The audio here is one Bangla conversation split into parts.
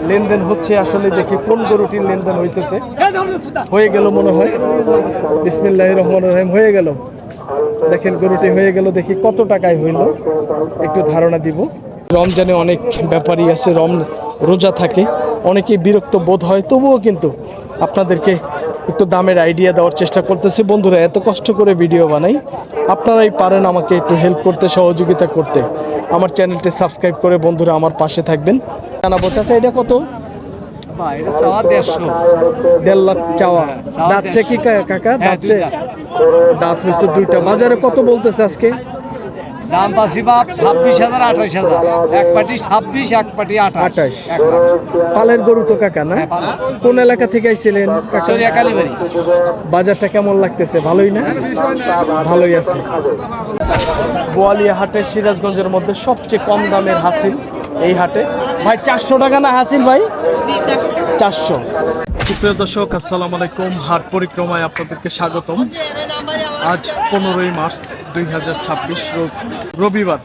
লেনদেন হচ্ছে। আসলে দেখি কোন গরুটির লেনদেন হইতেছে। হয়ে গেল মনে হয়। বিসমিল্লাহির রহমানির রহিম। হয়ে গেল, দেখেন গরুটি হয়ে গেল। দেখি কত টাকায় হইল, একটু ধারণা দিব। রমজানে অনেক ব্যাপারী আছে, রোজা থাকে, অনেকেই বিরক্ত বোধ হয়, তবুও কিন্তু আপনাদেরকে একটু দামের আইডিয়া দেওয়ার চেষ্টা করতেছি। বন্ধুরা, এত কষ্ট করে ভিডিও বানাই, আপনারাই পারেন আমাকে একটু হেল্প করতে, সহযোগিতা করতে। আমার চ্যানেলটি সাবস্ক্রাইব করে বন্ধুরা আমার পাশে থাকবেন। জানাবো চাচা, এটা কত? এটা চাওয়া 150। 1.5 লাখ চাওয়া। দাঁতছে কি কাকা? দাঁতছে, দাঁত হয়েছে দুইটা। বাজারে কত বলতেছে আজকে? দাম পাচ্ছি বাপ 26,000 28,000। এক পাটি 26, এক পাটি 28। 28। পালের গরু তো কাকা না? কোন এলাকা থেকে আইছিলেন কাকা? চরিয়া কালীবাড়ি। বাজারটা কেমন লাগতেছে? ভালোই না? ভালোই আছে। বোয়ালিয়া হাটে সিরাজগঞ্জের মধ্যে সবচেয়ে কম দামের হাসিল এই হাটে। ভাই 400 টাকা না হাসিল ভাই? 400। সুপ্রিয় দর্শক, আসসালামু আলাইকুম। হাট পরিক্রমায় আপনাদেরকে স্বাগতম। আজ 15ই মার্চ 2026 রোজ রবিবার।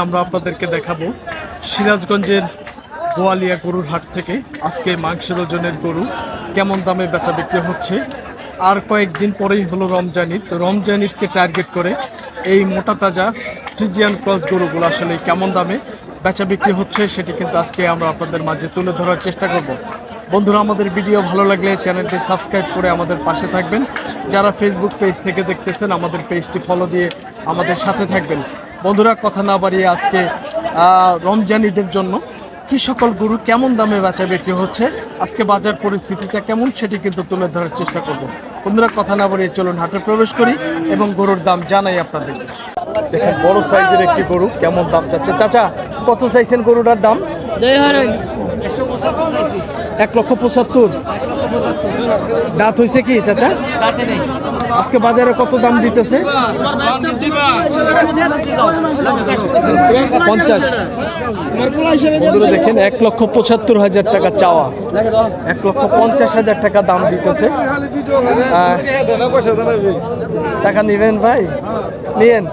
আমরা আপনাদেরকে দেখাবো সিরাজগঞ্জের বোয়ালিয়া গরুর হাট থেকে আজকে মাংসের ওজনের গরু কেমন দামে বেচা বিক্রি হচ্ছে। আর কয়েকদিন পরেই হলো রমজান ঈদ। রমজান ঈদকে টার্গেট করে এই মোটা তাজা ফ্রিজিয়ান ক্রস গরুগুলো আসলে কেমন দামে বেচা বিক্রি হচ্ছে সেটি কিন্তু আজকে আমরা আপনাদের মাঝে তুলে ধরার চেষ্টা করব। বন্ধুরা, আমাদের ভিডিও ভালো লাগলে চ্যানেলটি সাবস্ক্রাইব করে আমাদের পাশে থাকবেন। যারা ফেসবুক পেজ থেকে দেখতেছেন আমাদের পেজটি ফলো দিয়ে আমাদের সাথে থাকবেন। বন্ধুরা, কথা না বাড়িয়ে আজকে রমজান ঈদের জন্য কি সকল গরু কেমন দামে বেচা বিক্রি হচ্ছে, আজকে বাজার পরিস্থিতিটা কেমন সেটি কিন্তু তুলে ধরার চেষ্টা করব। বন্ধুরা, কথা না বাড়িয়ে চলুন হাটে প্রবেশ করি এবং গরুর দাম জানাই আপনাদের। দেখেন বড় সাইজের একটি গরু কেমন দাম চাচ্ছে। চাচা, কত চাইছেন গরুটার দাম? 1,75,000। দাঁত হয়েছে কি চাচা? আজকে বাজারে কত দাম দিতেছে? 50। দেখেন 1,75,000 টাকা চাওয়া, 1,50,000 টাকা দাম দিতেছে। টাকা নিবেন ভাই? নিয়েন।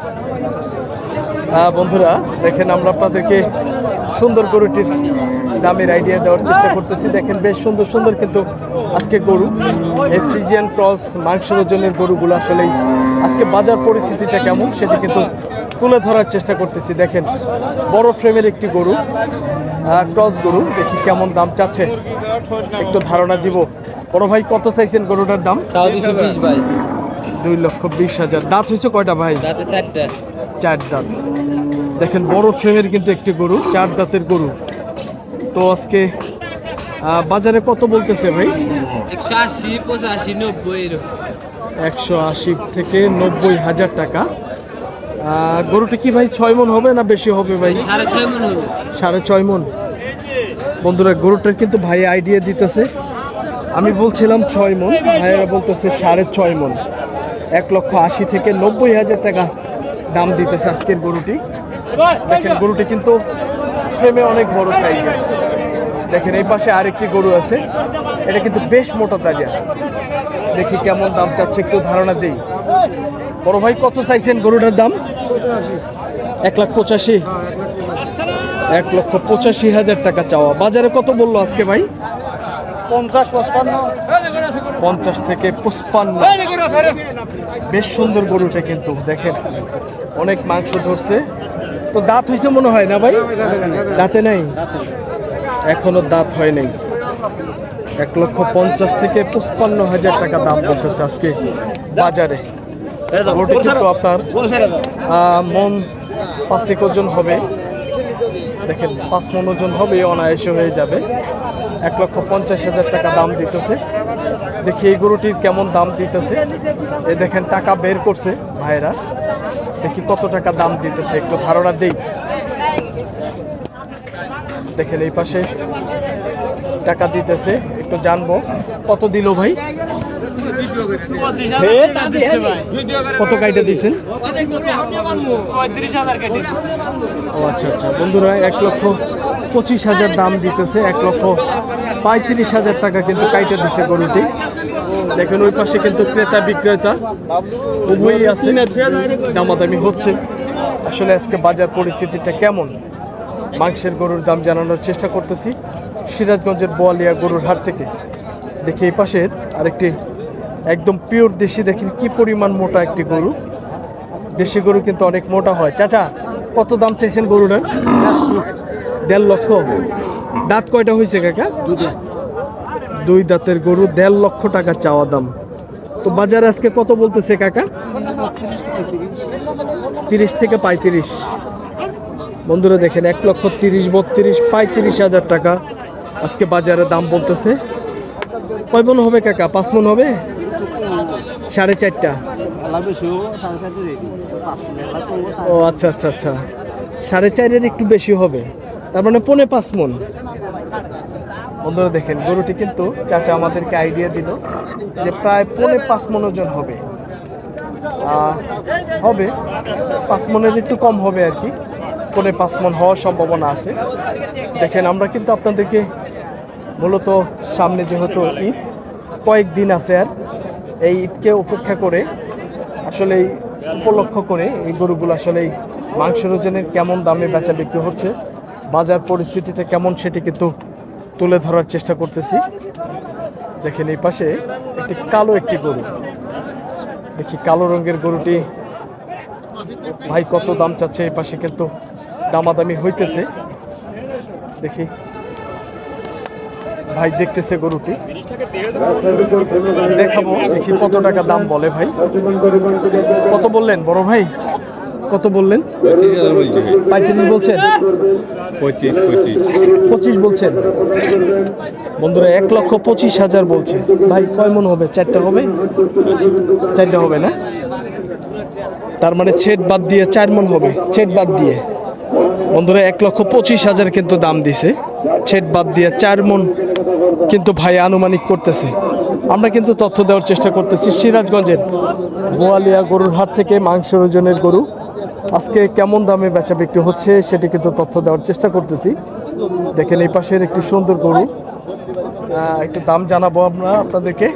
বন্ধুরা দেখেন, আমরা আপনাদেরকে সুন্দর গরুটির দামের আইডিয়া দেওয়ার চেষ্টা করতেছি। দেখেন বেশ সুন্দর সুন্দর কিন্তু আজকে গরু, এই ফ্রিজিয়ান ক্রস মাংসের ওজনের গরুগুলো আসলেই আজকে বাজার পরিস্থিতিটা কেমন সেটি কিন্তু তুলে ধরার চেষ্টা করতেছি। দেখেন বড় ফ্রেমের একটি গরু, ক্রস গরু, দেখি কেমন দাম চাচ্ছে, একটু ধারণা দিব। বড় ভাই, কত চাইছেন গরুটার দাম? 220 ভাই। 2,20,000। দাঁত হয়েছে কয়টা ভাই? দাঁতে 4টা। 4 দাঁত। দেখেন বড় ফ্রেমের কিন্তু একটি গরু, 4 দাঁতের গরু। তো আজকে বাজারে কত বলতেছে ভাই? 180, 85, 90 এরকম। 180 থেকে 90,000 টাকা। গরুটি কি ভাই 6 মণ হবে না বেশি হবে ভাই? 6.5 মণ হবে। 6.5 মণ। বন্ধুরা, গরুটার কিন্তু ভাই আইডিয়া দিতেছে। আমি বলছিলাম 6 মণ, ভাইয়েরা বলতেছে 6.5 মণ। 1,80,000 থেকে 90,000 টাকা দাম দিতেছে আজকের গরুটি। দেখেন গরুটি কিন্তু ফ্রেমে অনেক বড় সাইজের। দেখেন এই পাশে আরেকটি গরু আছে, এটা কিন্তু বেশ মোটা তাজা। দেখি কেমন দাম চাচ্ছে, একটু ধারণা দেই। বড় ভাই, কত চাইছেন গরুটার দাম? 1,85,000। 1,85,000 টাকা চাওয়া। বাজারে কত বললো আজকে ভাই? 50 থেকে 55। বেশ সুন্দর গরুটা কিন্তু, দেখেন অনেক মাংস ধরছে। তো দাঁত হয়েছে মনে হয় না ভাই? দাঁতে নাই, এখনো দাঁত হয় নাই। 1,50,000 থেকে 55,000 টাকা দাম বলতেছে আজকে বাজারে। গরুটি কিন্তু আপনার মন 5 ওজন হবে। দেখেন 5 মণ ওজন হবে, অনায়াসে হয়ে যাবে। 1,50,000 টাকা দাম দিতেছে। দেখি এই গরুটির কেমন দাম দিতেছে। এই দেখেন টাকা বের করছে ভাইরা, দেখি কত টাকা দাম দিতেছে, একটু ধারণা দেই। দেখেন এই পাশে টাকা দিতেছে, একটু জানবো কত দিল ভাই? কত কাইটা দিয়েছেন? 35,000 ও আচ্ছা আচ্ছা। বন্ধুরা, 1,25,000 দাম দিতেছে। 1,35,000 টাকা কিন্তু কাইটা দিচ্ছে গরুটি। দেখেন ওই পাশে কিন্তু ক্রেতা বিক্রেতা উভয়ই আছে, দামাদামি হচ্ছে। আসলে আজকে বাজার পরিস্থিতিটা কেমন, মাংসের গরুর দাম জানানোর চেষ্টা করতেছি। সিরাজগঞ্জের বোয়ালিয়া গরুর হাট থেকে। দেখি এই পাশের আরেকটি একদম পিওর দেশি, দেখেন কি পরিমাণ মোটা একটি গরু। দেশি গরু কিন্তু অনেক মোটা হয়। চাচা কত দাম চাইছেন গরুটার? 1.5 লক্ষ। দাঁত কয়টা হয়েছে কাকা? দুই দাঁতের গরু, 1.5 লক্ষ টাকা চাওয়া দাম। তো বাজারে আজকে কত বলতেছে কাকা? 30 থেকে 35। বন্ধুরা দেখেন 1,30,000, 32, 35,000 টাকা আজকে বাজারে দাম বলতেছে। কয় মন হবে কাকা? 5 মন হবে? 4.5টা। ও আচ্ছা আচ্ছা আচ্ছা, 4.5-এর একটু বেশি হবে, তার মানে 4.5 মন। বন্ধুরা দেখেন গরুটি কিন্তু চাচা আমাদেরকে আইডিয়া দিল যে প্রায় 4.5 মন ওজন হবে। হবে 5 মনের একটু কম হবে আর কি, 4.5 মন হওয়ার সম্ভাবনা আছে। দেখেন আমরা কিন্তু আপনাদেরকে মূলত সামনে যেহেতু ঈদ কয়েকদিন আছে, আর এই ঈদকে উপেক্ষা করে আসলে এই উপলক্ষ করে এই গরুগুলো আসলে এই মাংসের ওজনের কেমন দামে বেচা বিক্রি হচ্ছে, বাজার পরিস্থিতিটা কেমন সেটি কিন্তু তুলে ধরার চেষ্টা করতেছি। দেখেন এই পাশে একটি কালো একটি গরু, দেখি কালো রঙের গরুটি ভাই কত দাম চাচ্ছে। এই পাশে কিন্তু দামাদামি হইতেছে, দেখি ভাই দেখতেছে গরুটি, দেখাবো দেখি কত টাকা দাম বলে। ভাই কত বললেন বড় ভাই? কত বললেন? 35 বলছেন? 25 বলছেন। বন্ধুরা 1,25,000 বলছে। ভাই কয় মন হবে? 4টা হবে? 4টা হবে না, তার মানে ছেদ বাদ দিয়ে 4 মন হবে। ছেদ বাদ দিয়ে বন্ধুরা 1,25,000 কিন্তু দাম দিছে, ছেদ বাদ দিয়ে 4 মন কিন্তু ভাই আনুমানিক করতেছে। আমরা কিন্তু তথ্য দেওয়ার চেষ্টা করতেছি সিরাজগঞ্জের বোয়ালিয়া গরুর হাট থেকে মাংসের ওজনের গরু আজকে কেমন দামে বেচা বিক্রি হচ্ছে সেটি কিন্তু তথ্য দেওয়ার চেষ্টা করতেছি। দেখেন এই পাশের একটি সুন্দর গরু, একটু দাম জানাবো আমরা আপনাদেরকে।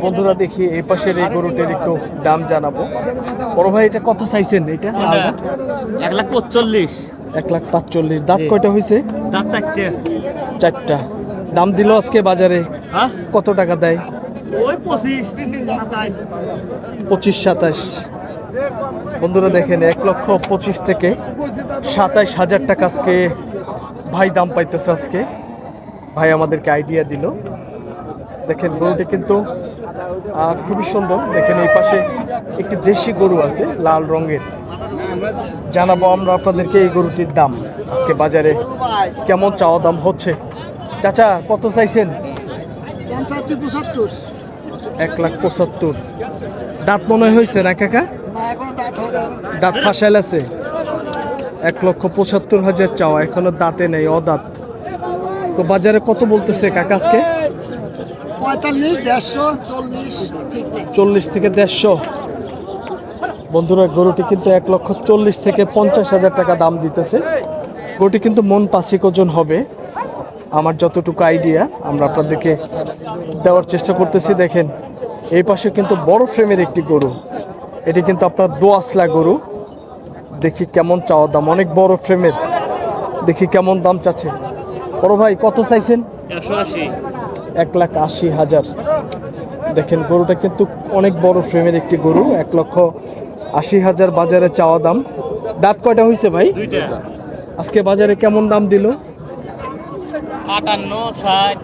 বন্ধুরা দেখি এই পাশের এই গরুটির একটু দাম জানাবো। বড় ভাই এটা কত চাইছেন? এটা 1,45,000। 1,45,000। দাঁত কয়টা হয়েছে? দাঁত 4টা। দাম দিল আজকে বাজারে কত টাকা দেয়? ওই 25, 27। বন্ধুরা দেখেন 1,25,000 থেকে 27,000 টাকা আজকে ভাই দাম পাইতেছে। আজকে ভাই আমাদেরকে আইডিয়া দিল। দেখেন গরুটি কিন্তু খুবই সুন্দর। দেখেন এই পাশে একটি দেশি গরু আছে লাল রঙের, জানাবো আমরা আপনাদেরকে এই গরুটির দাম আজকে বাজারে কেমন চাওয়া দাম হচ্ছে। চাচা কত চাইছেন? 1,75,000। দাঁত মনে হয়েছে না কাকা? দাঁত ফাঁসাইল আছে। 1,75,000 চাওয়া, এখনো দাঁতে নেই, অদাঁত। তো বাজারে কত বলতেছে কাকা আজকে? 40 থেকে 150। বন্ধুরা গরুটি কিন্তু 1,40,000 থেকে 50,000 টাকা দাম দিতেছে। গরুটি কিন্তু মন 5 ওজন হবে, আমার যতটুকু আইডিয়া আমরা আপনাদেরকে দেওয়ার চেষ্টা করতেছি। দেখেন এই পাশে কিন্তু বড় ফ্রেমের একটি গরু, এটি কিন্তু আপনার দোআঁশলা গরু। দেখি কেমন চাওয়া দাম, অনেক বড় ফ্রেমের, দেখি কেমন দাম চাচ্ছে। বড় ভাই কত চাইছেন? 1,80,000। দেখেন গরুটা কিন্তু অনেক বড় ফ্রেমের একটি গরু, 1,80,000 বাজারে চাওয়া দাম। দাঁত কয়টা হয়েছে ভাই? 2টা। আজকে বাজারে কেমন দাম দিল? 58, 60।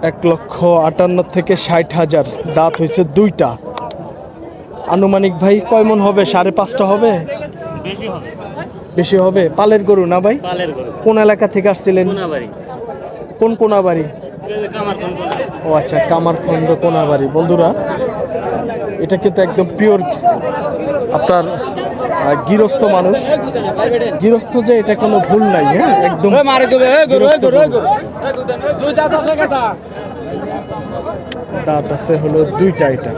1,58,000 থেকে 60,000। দাঁত হয়েছে 2টা। আনুমানিক ভাই কয় মন হবে? 5.5টা হবে? বেশি হবে। বেশি হবে। পালের গরু না ভাই? পালের গরু। কোন এলাকা থেকে আসছিলেন? কোনাবাড়ি। কোন কোনাবাড়ি? কামারখন্দ। ও আচ্ছা, কামারখন্দ কোনাবাড়ি। বন্ধুরা এটা কিন্তু একদম পিওর আপনার গৃহস্থ মানুষ, গৃহস্থ যে এটা কোনো ভুল নাই। হ্যাঁ একদম গৃহস্থ গরু। দাঁত আছে হলো 2টা। এটা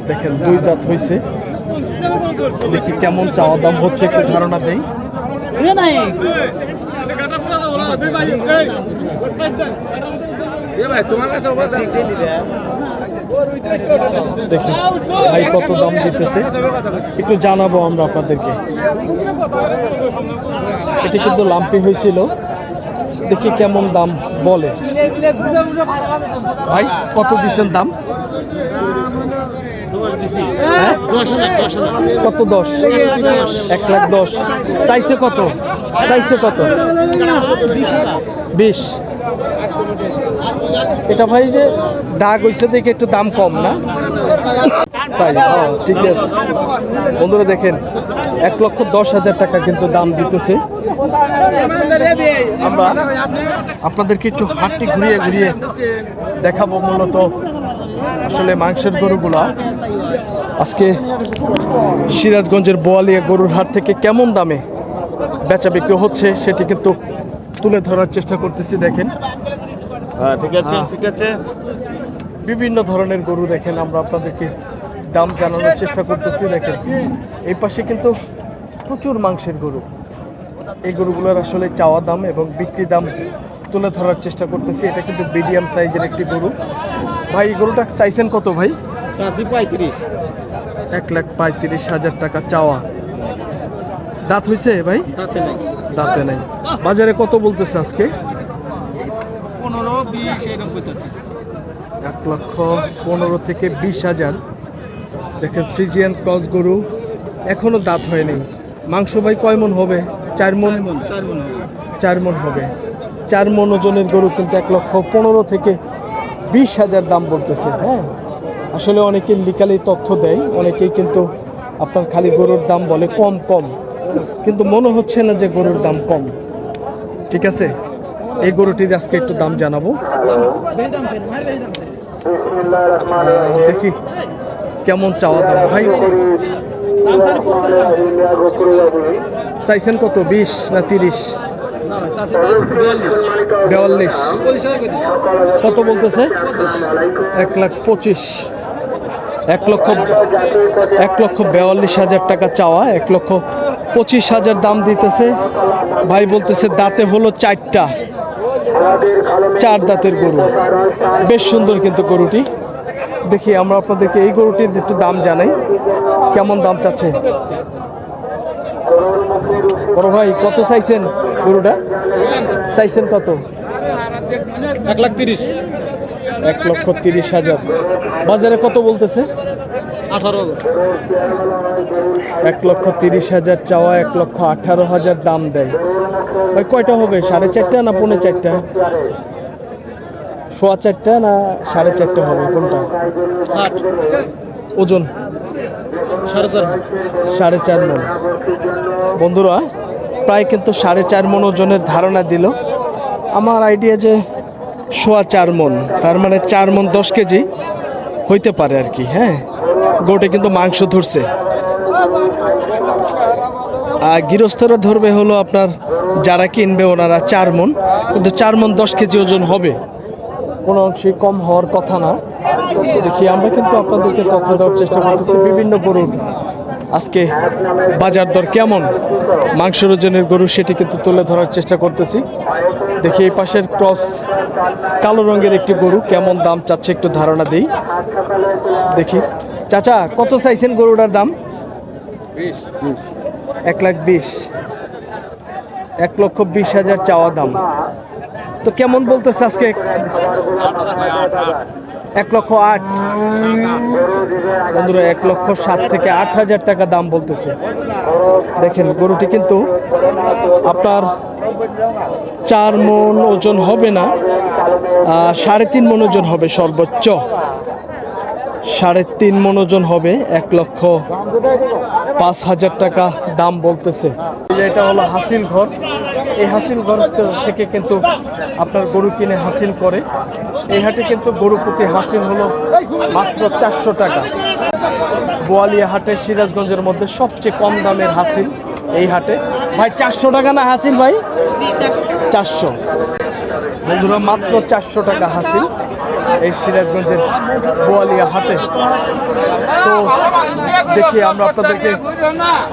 দেখেন 2 দাঁত হয়েছে। দেখি কেমন চাওয়া দাম হচ্ছে একটু ধারণা দেই। দেখি ভাই কত দাম দিতেছে একটু জানাবো আমরা আপনাদেরকে। এটি কিন্তু লাম্পি হয়েছিল, দেখি কেমন দাম বলে। ভাই কত দিচ্ছেন দাম? হ্যাঁ? কত? 10, 1,10,000। চাইছে কত? চাইছে কত? 20। এটা ভাই যে দাগ হইছে দেখে একটু দাম কম না? তাই ঠিক আছে। বন্ধুরা দেখেন 1,10,000 টাকা কিন্তু দাম দিতেছে। আমরা আপনাদেরকে একটু হাটটি ঘুরিয়ে ঘুরিয়ে দেখাবো। মূলত আসলে মাংসের গরুগুলা আজকে সিরাজগঞ্জের বোয়ালিয়া গরুর হাট থেকে কেমন দামে বেচা বিক্রি হচ্ছে সেটি কিন্তু তুলে ধরার চেষ্টা করতেছি। দেখেন ঠিক আছে, ঠিক আছে। বিভিন্ন ধরনের গরু দেখেন, আমরা আপনাদেরকে দাম জানানোর চেষ্টা করতেছি। দেখেন এই পাশে কিন্তু প্রচুর মাংসের গরু। এই গরুগুলোর আসলে চাওয়া দাম এবং বিক্রি দাম তুলে ধরার চেষ্টা করতেছি। এটা কিন্তু মিডিয়াম সাইজের একটি গরু। ভাই এই গরুটা চাইছেন কত ভাই? 35। 1,35,000 টাকা চাওয়া। দাঁত হয়েছে ভাই? তাতে নাই, দাঁতে নাই। বাজারে কত বলতেছে আজকে? 15-20 এরকম কইতাছে। 1,15,000 থেকে 20,000। দেখেন সিজিয়ান ক্রস গরু, এখনো দাঁত হয়নি। মাংস ভাই কয় মন হবে? 4 মন। 4 মন হবে। 4 মন ওজনের গরু কিন্তু 1,15,000 থেকে 20,000 দাম বলতেছে। হ্যাঁ, আসলে অনেকে লিকালি তথ্য দেয়, অনেকেই কিন্তু আপনার খালি গরুর দাম বলে কম কম, কিন্তু মনে হচ্ছে না যে গরুর দাম কম। ঠিক আছে, এই গরুটির আজকে একটু দাম জানাবো। দেখি কেমন চাওয়া দাম। ভাই চাইছেন কত? 20 না 30? 42। কত বলতেছে? 1,25,000। 1,42,000 টাকা চাওয়া, 1,25,000 দাম দিতেছে। ভাই বলতেছে দাঁতে হলো 4টা, 4 দাঁতের গরু। বেশ সুন্দর কিন্তু গরুটি। দেখি আমরা আপনাদেরকে এই গরুটির একটু দাম জানাই, কেমন দাম চাচ্ছে। বড় ভাই কত চাইছেন গরুটা? চাইছেন কত? 1,30,000। 1,30,000। বাজারে কত বলতেছে? 18,000। 1,30,000 চাওয়া, 1,18,000 দাম দেয়। ভাই কয়টা হবে? 4.5টা না 4.5টা? 4.25 না 4.5 হবে কোনটা? ওজন 4.5 মন। বন্ধুরা প্রায় কিন্তু 4.5 মন ওজনের ধারণা দিল। আমার আইডিয়া যে 4.25 মন, তার মানে 4 মন 10 কেজি হইতে পারে আর কি। হ্যাঁ, গোটে কিন্তু মাংস ধরছে। আর গৃহস্থরা ধরবে হলো আপনার যারা কিনবে ওনারা 4 মন, কিন্তু 4 মন 10 কেজি ওজন হবে, কোনো অংশে কম হওয়ার কথা না। দেখি আমরা কিন্তু আপনাদেরকে তথ্য দেওয়ার চেষ্টা করতেছি বিভিন্ন গরুর আজকে বাজার দর কেমন, মাংসের ওজনের গরু সেটি কিন্তু তুলে ধরার চেষ্টা করতেছি। দেখি এই পাশের ক্রস কালো রঙের একটি গরু, কেমন দাম চাচ্ছে একটু ধারণা দেই। দেখি চাচা কত চাইছেন গরুটার দাম? 1,20,000। 1,20,000 চাওয়া দাম। তো কেমন বলতেছে আজকে? 1,08,000। বন্ধুরা 1,07,000 থেকে 8,000 টাকা দাম বলতেছে। দেখেন গরুটি কিন্তু আপনার 4 মন ওজন হবে না, 3.5 মন ওজন হবে সর্বোচ্চ। 3.5 মন ওজন হবে। 1,05,000 টাকা দাম বলতেছে। এটা হলো হাসিল ঘর। এই হাসিল ঘর থেকে কিন্তু আপনার গরু কিনে হাসিল করে। এই হাটে কিন্তু গরু প্রতি হাসিল হলো মাত্র 400 টাকা। বোয়ালিয়া হাটে সিরাজগঞ্জের মধ্যে সবচেয়ে কম দামের হাসিল এই হাটে। ভাই 400 টাকা না হাসিল ভাই? 400। বন্ধুরা মাত্র 400 টাকা হাসিল এই সিরাজগঞ্জের বোয়ালিয়া হাটে। তো দেখি আমরা আপনাদেরকে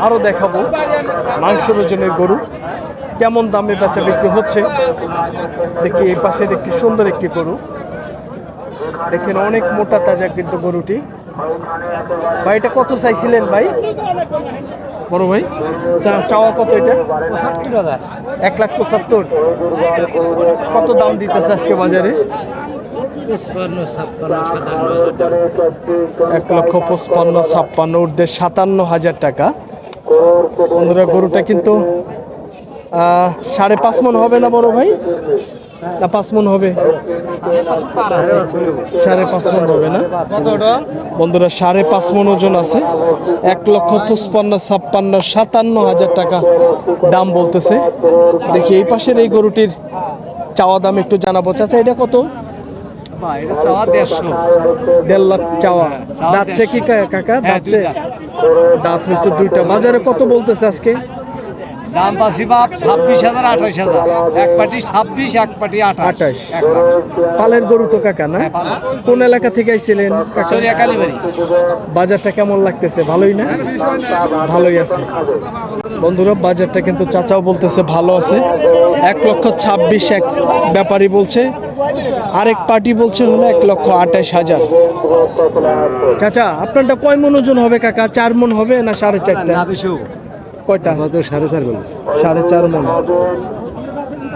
আরো দেখাবো মাংসের ওজনের গরু কেমন দামে বেচা বিক্রি হচ্ছে। দেখি এই পাশের একটি সুন্দর একটি গরু, দেখেন অনেক মোটা তাজা কিন্তু গরুটি। ভাই এটা কত চাইছিলেন ভাই? বড় ভাই চাওয়া কত এটা? 1,75,000। কত দাম দিতেছে আজকে বাজারে? 1,55,000, ঊর্ধ্বে 57,000 টাকা। বন্ধুরা গরুটা কিন্তু 5.5 মণ হবে না বড় ভাই? না 5 মণ হবে? 5.5 মণ হবে না বন্ধুরা? 5.5 মণ ওজন আছে। 1,55,000, 57,000 টাকা দাম বলতেছে। দেখি এই পাশের এই গরুটির চাওয়া দাম একটু জানাবো। চাচা এটা কত? এটা চাওয়া 150। 1.5 লাখ চাওয়া। চাওয়া দাঁতছে কি কাকা? দাঁতছে? দাঁত হয়েছে দুইটা। বাজারে কত বলতেছে আজকে? দাম পাচ্ছি বাপ 26,000 28,000। এক পাটি 26, এক পাটি 28। 28। পালের গরু তো কাকা না? কোন এলাকা থেকে আইছিলেন কাকা? কালীবাড়ি। বাজারটা কেমন লাগতেছে? ভালোই না? ভালোই আছে বন্ধুরা। বাজারটা কিন্তু চাচাও বলতেছে ভালো আছে। 1,26,000 এক ব্যাপারী বলছে, আরেক পার্টি বলছে হলো 1,28,000। চাচা আপনারটা কয় মণ ওজন হবে কাকা? 4 মণ হবে না 4.5? কয়টা? 4.5 বলেছে। 4.5 মণ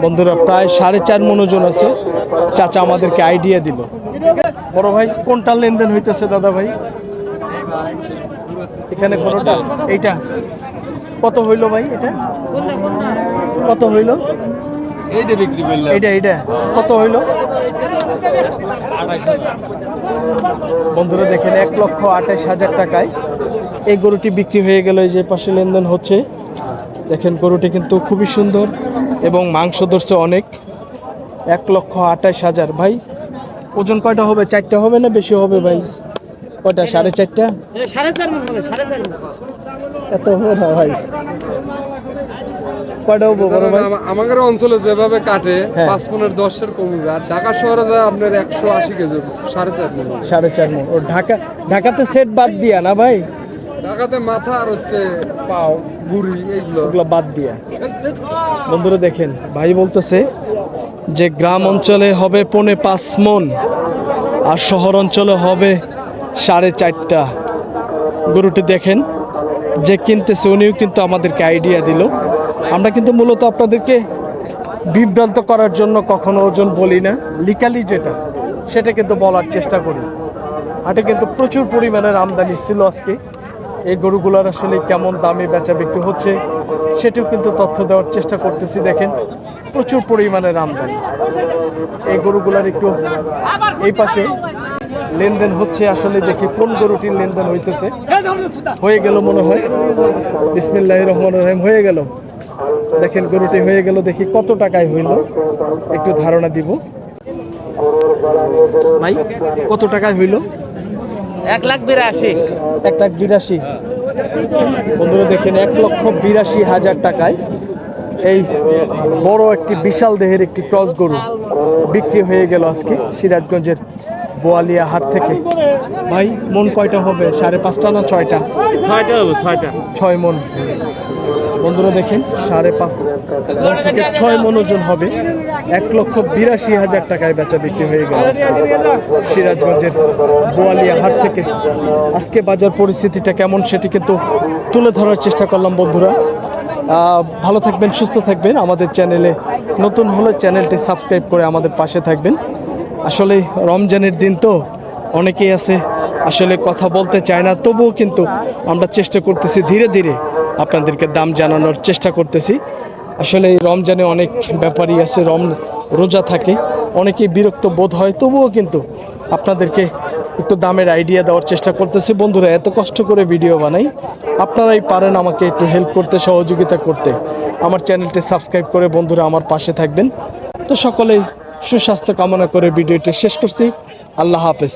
বন্ধুরা, প্রায় 4.5 মণ ওজন আছে। চাচা আমাদেরকে আইডিয়া দিল। বড় ভাই কোনটা লেনদেন হইতেছে দাদা ভাই? এখানে কোনটা? এইটা কত হইলো ভাই? এটা কত হইলো? এইটা বিক্রি করলাম। এইটা কত হইলো? বন্ধুরা দেখেন 1,28,000 টাকায় এই গরুটি বিক্রি হয়ে গেল। এই যে পাশে লেনদেন হচ্ছে। দেখেন গরুটি কিন্তু খুবই সুন্দর এবং মাংস ধরছে অনেক। 1,28,000 ভাই। ওজন কয়টা হবে? 4টা হবে না বেশি হবে ভাই? কয়টা? 4.5টা? 4.5 মণ হবে। 4.5 মণ। এত হবে না ভাই। কয়টা হবো বড় ভাই? আমাদের অঞ্চলে যেভাবে কাটে হ্যাঁ। 5 মণের 10-এর কমবে। আর ঢাকা শহরে যায় আপনার 180 কেজি, 4.5 মণ। 4.5 মণ। ও ঢাকাতে সেট বাদ দিয়া না ভাই? ঢাকাতে মাথা আর হচ্ছে পাও গুড়ি এইগুলো। ওগুলো বাদ দিয়া। বন্ধুরা দেখেন ভাই বলতেছে যে গ্রাম অঞ্চলে হবে 5.5 মণ আর শহর অঞ্চলে হবে 4.5টা। গরুটি দেখেন যে কিনতেছে উনিও কিন্তু আমাদেরকে আইডিয়া দিল। আমরা কিন্তু মূলত আপনাদেরকে বিভ্রান্ত করার জন্য কখনো ওজন বলি না, লিকালি যেটা সেটা কিন্তু বলার চেষ্টা করি। হাটে কিন্তু প্রচুর পরিমাণের আমদানি ছিল আজকে। এই গরুগুলোর আসলে কেমন দামে বেচা বিক্রি হচ্ছে সেটিও কিন্তু তথ্য দেওয়ার চেষ্টা করতেছি। দেখেন প্রচুর পরিমাণের আমদানি। এই গরুগুলার একটু এই পাশে লেনদেন হচ্ছে। আসলে দেখি কোন গরুটির লেনদেন হইতেছে। হয়ে গেল মনে হয়। বিসমিল্লাহির রহমানির রহিম। হয়ে গেল। দেখেন গরুটি হয়ে গেল। দেখি কত টাকায় হইল একটু ধারণা দিব ভাই। কত টাকায় হইল? 1,82,000। 1,82,000। বন্ধুরা দেখেন 1,82,000 টাকায় এই বড় একটি বিশাল দেহের একটি ক্রস গরু বিক্রি হয়ে গেল আজকে সিরাজগঞ্জের বোয়ালিয়া হাট থেকে। ভাই মন কয়টা হবে? 5.5টা না 6টা? 6টা হবে। 6টা। 6 মণ। বন্ধুরা দেখেন 5.5 মণ থেকে 6 মণ ওজন হবে। 1,82,000 টাকায় বেচা বিক্রি হয়ে গেল সিরাজগঞ্জের বোয়ালিয়া হাট থেকে। আজকে বাজার পরিস্থিতিটা কেমন সেটি কিন্তু তুলে ধরার চেষ্টা করলাম বন্ধুরা। ভালো থাকবেন, সুস্থ থাকবেন। আমাদের চ্যানেলে নতুন হলে চ্যানেলটি সাবস্ক্রাইব করে আমাদের পাশে থাকবেন। আসলে রমজানের দিন তো অনেকেই আছে আসলে কথা বলতে চায় না, তবুও কিন্তু আমরা চেষ্টা করতেছি ধীরে ধীরে আপনাদেরকে দাম জানানোর চেষ্টা করতেছি। আসলে এই রমজানে অনেক ব্যাপারই আছে, রোজা থাকে, অনেকেই বিরক্ত বোধ হয়, তবুও কিন্তু আপনাদেরকে একটু দামের আইডিয়া দেওয়ার চেষ্টা করতেছি। বন্ধুরা এত কষ্ট করে ভিডিও বানাই, আপনারাই পারেন আমাকে একটু হেল্প করতে, সহযোগিতা করতে। আমার চ্যানেলটি সাবস্ক্রাইব করে বন্ধুরা আমার পাশে থাকবেন। তো সকলেই সুস্বাস্থ্য কামনা করে ভিডিওটি শেষ করছি। আল্লাহ হাফেজ।